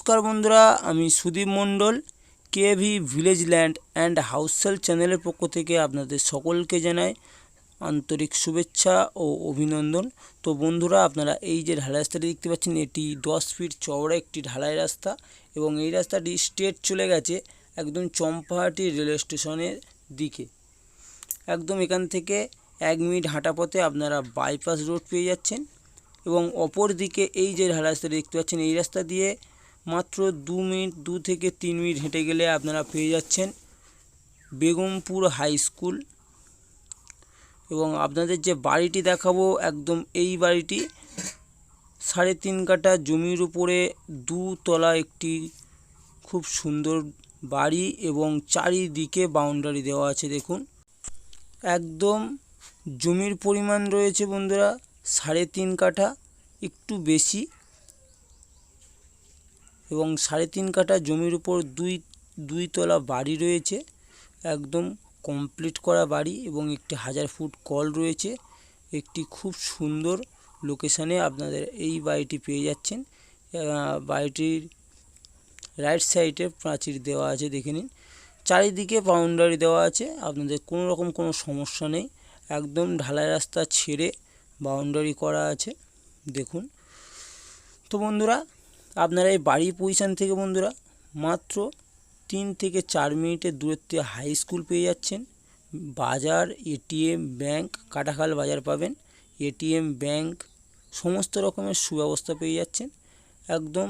নমস্কার বন্ধুরা, আমি সুদীপ মণ্ডল কেভি ভিলেজ ল্যান্ড অ্যান্ড হাউসেল চ্যানেলের পক্ষ থেকে আপনাদের সকলকে জানাই আন্তরিক শুভেচ্ছা ও অভিনন্দন। তো বন্ধুরা, আপনারা এই যে ঢালাই রাস্তাটি দেখতে পাচ্ছেন, এটি 10 ফিট চওড়া একটি ঢালাই রাস্তা এবং এই রাস্তাটি স্ট্রেট চলে গেছে একদম চম্পাহাটি রেলওয়ে স্টেশনের দিকে। একদম এখান থেকে 1 মিনিট হাঁটা পথে আপনারা বাইপাস রোড পেয়ে যাচ্ছেন এবং অপর দিকে এই যে ঢালাই রাস্তাটি দেখতে পাচ্ছেন, এই রাস্তা দিয়ে মাত্র 2 থেকে 3 মিনিট হেঁটে গেলে আপনারা পেয়ে যাচ্ছেন বেগমপুর হাই স্কুল। এবং আপনাদের যে বাড়িটি দেখাবো, একদম এই বাড়িটি 3.5 কাঠা জমির উপরে 2 তলা একটি খুব সুন্দর বাড়ি এবং চারিদিকে বাউন্ডারি দেওয়া আছে। দেখুন, একদম জমির পরিমাণ রয়েছে বন্ধুরা 3.5 কাঠা, একটু বেশি, এবং 3.5 কাঠা জমির উপর দুই তলা বাড়ি রয়েছে, একদম কমপ্লিট করা বাড়ি এবং একটি 1000 ফুট কল রয়েছে। একটি খুব সুন্দর লোকেশানে আপনাদের এই বাড়িটি পেয়ে যাচ্ছেন। বাড়িটির রাইট সাইডে প্রাচীর দেওয়া আছে, দেখে নিন। চারিদিকে বাউন্ডারি দেওয়া আছে, আপনাদের কোনো রকম কোনো সমস্যা নেই। একদম ঢালাই রাস্তা ছেড়ে বাউন্ডারি করা আছে, দেখুন। তো বন্ধুরা, আপনারা এই বাড়ির পজিশান থেকে বন্ধুরা মাত্র 3 থেকে 4 মিনিটের দূরত্বে হাই স্কুল পেয়ে যাচ্ছেন। বাজার, এটিএম, ব্যাংক, কাটাখাল বাজার পাবেন, এটিএম, ব্যাংক, সমস্ত রকমের সুব্যবস্থা পেয়ে যাচ্ছেন একদম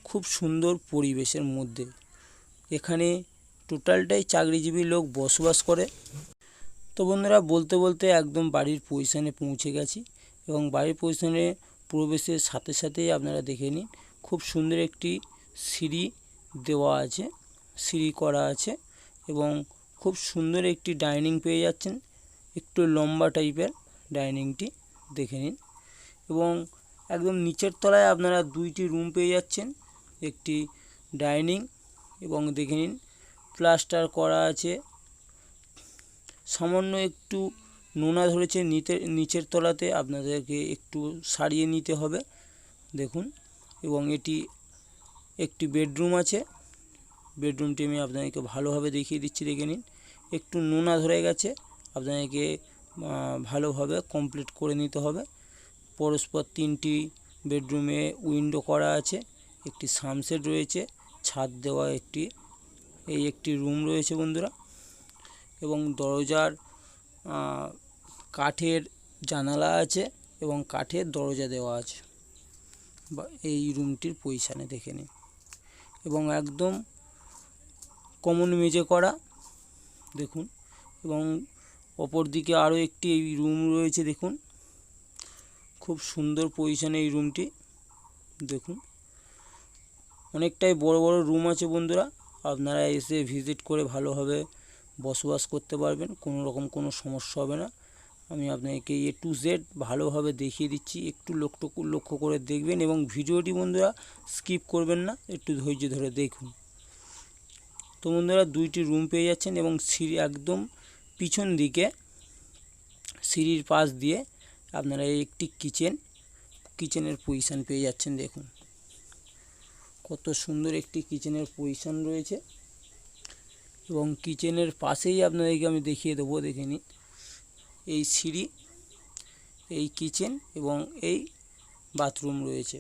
খুব সুন্দর পরিবেশের মধ্যে। এখানে টোটালটাই চাকরিজীবী লোক বসবাস করে। তো বন্ধুরা, বলতে বলতে একদম বাড়ির পজিশানে পৌঁছে গেছি এবং বাড়ির পজিশানে প্রবেশের সাথে সাথেই আপনারা দেখে নিন, খুব সুন্দর একটি সিঁড়ি দেওয়া আছে, সিঁড়ি করা আছে এবং খুব সুন্দর একটি ডাইনিং পেয়ে যাচ্ছেন, একটু লম্বা টাইপের ডাইনিংটি, দেখে নিন। এবং একদম নিচের তলায় আপনারা 2টি রুম পেয়ে যাচ্ছেন, একটি ডাইনিং এবং দেখে নিন প্লাস্টার করা আছে। সামান্য একটু নোনা ধরেছে নিচের তলাতে, আপনাদেরকে একটু সারিয়ে নিতে হবে, দেখুন। এবং এটি একটি বেডরুম আছে, বেডরুমটি আমি আপনাদেরকে ভালোভাবে দেখিয়ে দিচ্ছি, দেখে নিন। একটু নোনা ধরে গেছে, আপনাদেরকে ভালোভাবে কমপ্লিট করে নিতে হবে। পরস্পর 3টি বেডরুমে উইন্ডো করা আছে, একটি সানশেড রয়েছে, ছাদ দেওয়া একটি রুম রয়েছে বন্ধুরা। এবং দরজার কাঠের জানালা আছে এবং কাঠের দরজা দেওয়া আছে এই রুমটির পজিশানে, দেখে নিন। এবং একদম কমন মেঝে করা, দেখুন। এবং অপর দিকে আরও একটি এই রুম রয়েছে, দেখুন। খুব সুন্দর পজিশানে এই রুমটি, দেখুন। অনেকটাই বড় বড় রুম আছে বন্ধুরা, আপনারা এসে ভিজিট করে ভালোভাবে বসবাস করতে পারবেন, কোনো রকম কোনো সমস্যা হবে না। আমি আপনাকে A to Z ভালোভাবে দেখিয়ে দিচ্ছি, একটু লক্ষ্য করে দেখবেন এবং ভিডিওটি বন্ধুরা স্কিপ করবেন না, একটু ধৈর্য ধরে দেখুন। তো বন্ধুরা, 2টি রুম পেয়ে যাচ্ছেন এবং সিঁড়ি একদম পিছন দিকে সিঁড়ির পাশ দিয়ে আপনারা একটি কিচেনের পজিশান পেয়ে যাচ্ছেন, দেখুন। কত সুন্দর একটি কিচেনের পজিশান রয়েছে এবং কিচেনের পাশেই আপনাদেরকে আমি দেখিয়ে দেবো, দেখে নিন। এই সিঁড়ি, এই কিচেন এবং এই বাথরুম রয়েছে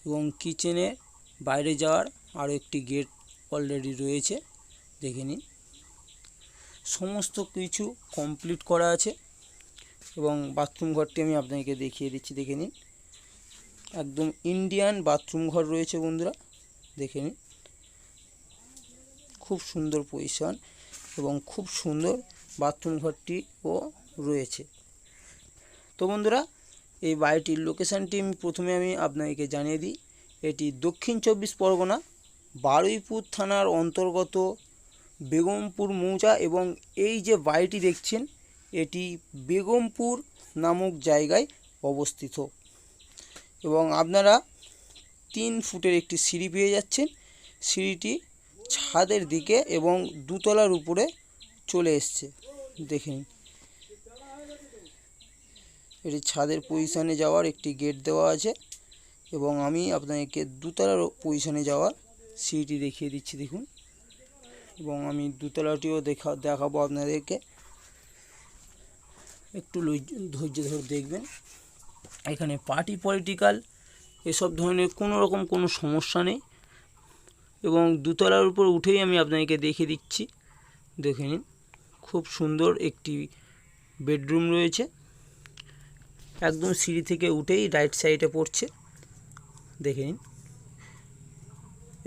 এবং কিচেনের বাইরে যাওয়ার আরও একটি গেট অলরেডি রয়েছে, দেখে নিন। সমস্ত কিছু কমপ্লিট করা আছে এবং বাথরুম ঘরটি আমি আপনাকে দেখিয়ে দিচ্ছি, দেখে নিন। একদম ইন্ডিয়ান বাথরুম ঘর রয়েছে বন্ধুরা, দেখে নিন। খুব সুন্দর পজিশন এবং খুব সুন্দর বাথরুম ঘরটিও রয়েছে। তো বন্ধুরা, এই বাড়িটির লোকেশানটি প্রথমে আমি আপনাকে জানিয়ে দিই। এটি দক্ষিণ 24 পরগনা বারুইপুর থানার অন্তর্গত বেগমপুর মৌজা এবং এই যে বাড়িটি দেখছেন, এটি বেগমপুর নামক জায়গায় অবস্থিত। এবং আপনারা 3 ফুটের একটি সিঁড়ি পেয়ে যাচ্ছেন, সিঁড়িটি ছাদের দিকে এবং 2 তলার উপরে চলে এসছে, দেখে নিন। এটি ছাদের পজিশানে যাওয়ার একটি গেট দেওয়া আছে এবং আমি আপনাদেরকে দোতলার পজিশনে যাওয়ার সিঁড়িটি দেখিয়ে দিচ্ছি দেখুন। এবং আমি দোতলাটিও দেখাবো আপনাদেরকে, একটু ধৈর্য ধরে দেখবেন। এখানে পার্টি পলিটিক্যাল এসব ধরনের কোনো সমস্যা নেই। এবং দোতলার উপর উঠেই আমি আপনাদেরকে দেখিয়ে দিচ্ছি, দেখে নিন। খুব সুন্দর একটি বেডরুম রয়েছে, একদম সিঁড়ি থেকে উঠেই রাইট সাইডে পড়ছে, দেখে নিন।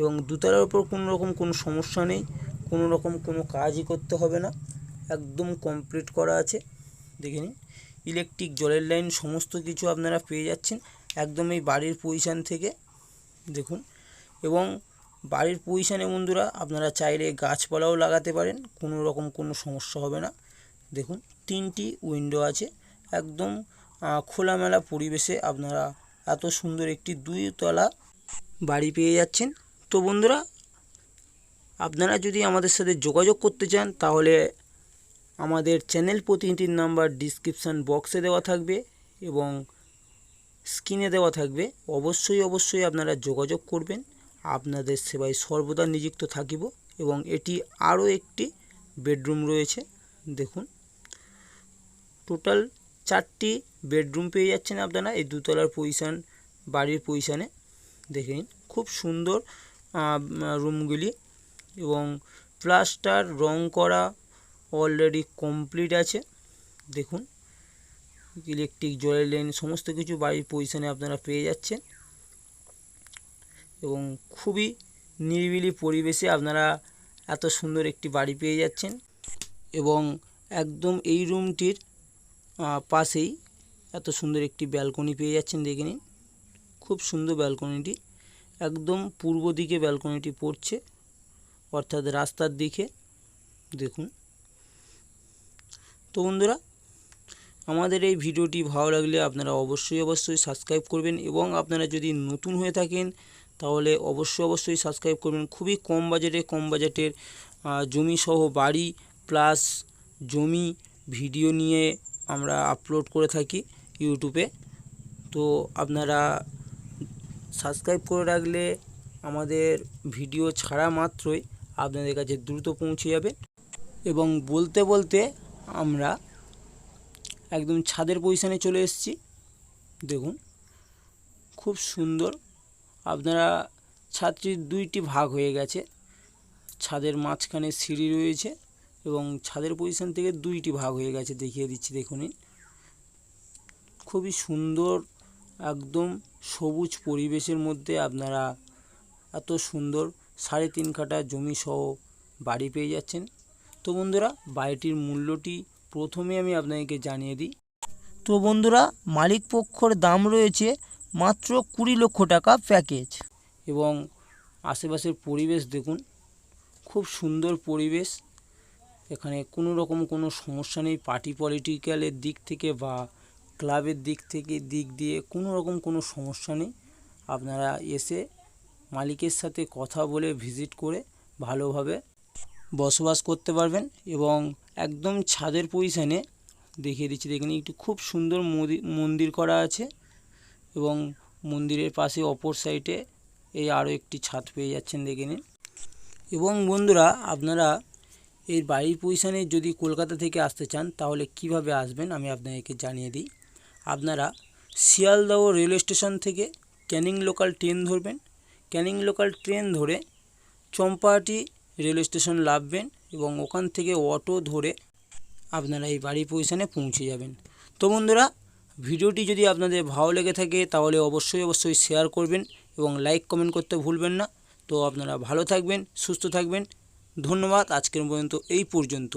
এবং দোতলার উপর কোনো সমস্যা নেই, কোনো কাজই করতে হবে না, একদম কমপ্লিট করা আছে, দেখে নিন। ইলেকট্রিক, জলের লাইন সমস্ত কিছু আপনারা পেয়ে যাচ্ছেন একদম এই বাড়ির পজিশান থেকে, দেখুন। এবং বাড়ির পজিশানে বন্ধুরা আপনারা চাইলে গাছপালাও লাগাতে পারেন, কোনো সমস্যা হবে না। দেখুন 3টি উইন্ডো আছে, একদম খোলামেলা পরিবেশে আপনারা এত সুন্দর একটি 2 তলা বাড়ি পেয়ে যাচ্ছেন। তো বন্ধুরা, আপনারা যদি আমাদের সাথে যোগাযোগ করতে চান তাহলে আমাদের চ্যানেল প্রতিনিধির নাম্বার ডিসক্রিপশান বক্সে দেওয়া থাকবে এবং স্ক্রিনে দেওয়া থাকবে। অবশ্যই আপনারা যোগাযোগ করবেন, আপনাদের সেবায় সর্বদা নিযুক্ত থাকিব। এবং এটি আরও একটি বেডরুম রয়েছে, দেখুন। টোটাল 4টি বেডরুম পেয়ে যাচ্ছেন আপনারা এই দোতলার বাড়ির পজিশানে, দেখে নিন। খুব সুন্দর রুমগুলি এবং প্লাস্টার রং করা অলরেডি কমপ্লিট আছে, দেখুন। ইলেকট্রিক, জলের লাইন সমস্ত কিছু বাড়ির পজিশানে আপনারা পেয়ে যাচ্ছেন এবং খুবই নিরিবিলি পরিবেশে আপনারা এত সুন্দর একটি বাড়ি পেয়ে যাচ্ছেন। এবং একদম এই রুমটির পাশেই এত সুন্দর একটি ব্যালকনি পেয়ে যাচ্ছেন, দেখে নিন। খুব সুন্দর ব্যালকনিটি, একদম পূর্ব দিকে ব্যালকনিটি পড়ছে, অর্থাৎ রাস্তার দিকে, দেখুন। তো বন্ধুরা, আমাদের এই ভিডিওটি ভালো লাগলে আপনারা অবশ্যই সাবস্ক্রাইব করবেন। এবং আপনারা যদি নতুন হয়ে থাকেন তাহলে অবশ্যই সাবস্ক্রাইব করবেন। খুবই কম বাজেটের জমি সহ বাড়ি প্লাস জমি ভিডিও নিয়ে আমরা আপলোড করে থাকি ইউটিউবে। তো আপনারা সাবস্ক্রাইব করে রাখলে আমাদের ভিডিও ছাড়া মাত্রই আপনাদের কাছে দ্রুত পৌঁছে যাবে। এবং বলতে আমরা একদম ছাদের পজিশানে চলে এসেছি, দেখুন। খুব সুন্দর, আপনারা ছাদটির 2টি ভাগ হয়ে গেছে, ছাদের মাঝখানে সিঁড়ি রয়েছে এবং ছাদের পজিশান থেকে 2টি ভাগ হয়ে গেছে, দেখিয়ে দিচ্ছি, দেখুন। খুবই সুন্দর, একদম সবুজ পরিবেশের মধ্যে আপনারা এত সুন্দর 3.5 কাঠা জমি সহ বাড়ি পেয়ে যাচ্ছেন। তো বন্ধুরা, বাড়িটির মূল্যটি প্রথমে আমি আপনাদেরকে জানিয়ে দিই। তো বন্ধুরা, মালিক পক্ষর দাম রয়েছে মাত্র 20 লক্ষ টাকা প্যাকেজ। এবং আশেপাশের পরিবেশ দেখুন, খুব সুন্দর পরিবেশ, এখানে কোনো সমস্যা নেই। পার্টি পলিটিক্যালের দিক থেকে বা ক্লাবের দিক দিয়ে কোনো সমস্যা নেই। আপনারা এসে মালিকের সাথে কথা বলে ভিজিট করে ভালোভাবে বসবাস করতে পারবেন। এবং একদম ছাদের পজিশানে দেখিয়ে দিচ্ছি, দেখুন। একটু খুব সুন্দর মন্দির করা আছে এবং মন্দিরের পাশে অপর সাইডে এই আরও একটি ছাদ পেয়ে যাচ্ছেন, দেখে নিন। এবং বন্ধুরা, আপনারা এই বাড়ির পজিশানে যদি কলকাতা থেকে আসতে চান তাহলে কিভাবে আসবেন আমি আপনাদেরকে জানিয়ে দিই। আপনারা শিয়ালদহ রেলওয়ে স্টেশন থেকে ক্যানিং লোকাল ট্রেন ধরবেন। ক্যানিং লোকাল ট্রেন ধরে চম্পাহাটি রেলওয়ে স্টেশন নামবেন এবং ওখান থেকে অটো ধরে আপনারা এই বাড়ির পজিশানে পৌঁছে যাবেন। তো বন্ধুরা, ভিডিওটি যদি আপনাদের ভালো লেগে থাকে তাহলে অবশ্যই শেয়ার করবেন এবং লাইক কমেন্ট করতে ভুলবেন না। তো আপনারা ভালো থাকবেন, সুস্থ থাকবেন। ধন্যবাদ। আজকের পর্যন্ত এই পর্যন্ত।